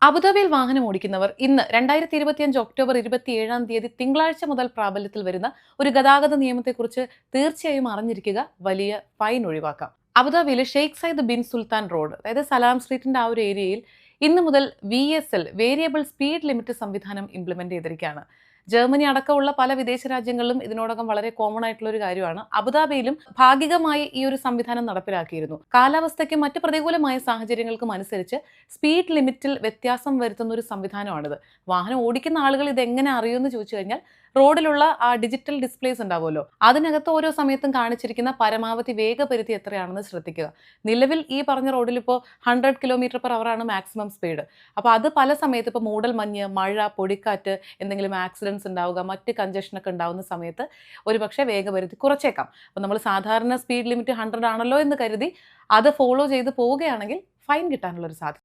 അബുദാബിയിൽ വാഹനം ഓടിക്കുന്നവർ ഇന്ന് 2025 ഒക്ടോബർ 27 തിങ്കളാഴ്ച മുതൽ പ്രാബല്യത്തിൽ വരുന്ന ഒരു ഗതാഗത നിയമത്തെക്കുറിച്ച് തീർച്ചയായും അറിഞ്ഞിരിക്കുക. വലിയ ഫൈൻ ഒഴിവാക്കാം. അബുദാബിയിലെ Sheikh Zayed bin Sultan road, അതായത് സലാം സ്ട്രീറ്റിന്റെ ആ ഒരു ഏരിയയിൽ ഇന്ന് മുതൽ VSL വേരിയബിൾ സ്പീഡ് ലിമിറ്റ് സംവിധാനം ഇംപ്ലിമെന്റ് ചെയ്തിരിക്കുകയാണ്. ജർമ്മനി അടക്കമുള്ള പല വിദേശ രാജ്യങ്ങളിലും ഇതിനോടകം വളരെ കോമൺ ആയിട്ടുള്ള ഒരു കാര്യമാണ്. അബുദാബിയിലും ഭാഗികമായി ഈ ഒരു സംവിധാനം നടപ്പിലാക്കിയിരുന്നു. കാലാവസ്ഥയ്ക്കും മറ്റ് പ്രതികൂലമായ സാഹചര്യങ്ങൾക്കും അനുസരിച്ച് സ്പീഡ് ലിമിറ്റിൽ വ്യത്യാസം വരുത്തുന്ന ഒരു സംവിധാനമാണിത്. വാഹനം ഓടിക്കുന്ന ആളുകൾ ഇത് എങ്ങനെ അറിയുമെന്ന് ചോദിച്ചു കഴിഞ്ഞാൽ, റോഡിലുള്ള ആ ഡിജിറ്റൽ ഡിസ്പ്ലേസ് ഉണ്ടാവുമല്ലോ, അതിനകത്ത് ഓരോ സമയത്തും കാണിച്ചിരിക്കുന്ന പരമാവധി വേഗപരിധി എത്രയാണെന്ന് ശ്രദ്ധിക്കുക. നിലവിൽ ഈ പറഞ്ഞ റോഡിൽ ഇപ്പോൾ 100 km/h ആണ് മാക്സിമം സ്പീഡ്. അപ്പോൾ അത് പല സമയത്ത് ഇപ്പോൾ മൂടൽ മഞ്ഞ്, മഴ, പൊടിക്കാറ്റ്, എന്തെങ്കിലും ആക്സിഡൻസ് ഉണ്ടാവുക, മറ്റ് കൺജഷനൊക്കെ ഉണ്ടാവുന്ന സമയത്ത് ഒരുപക്ഷെ വേഗപരിധി കുറച്ചേക്കാം. അപ്പോൾ നമ്മൾ സാധാരണ സ്പീഡ് ലിമിറ്റ് 100 ആണല്ലോ എന്ന് കരുതി അത് ഫോളോ ചെയ്ത് പോവുകയാണെങ്കിൽ ഫൈൻ കിട്ടാനുള്ളൊരു സാധ്യത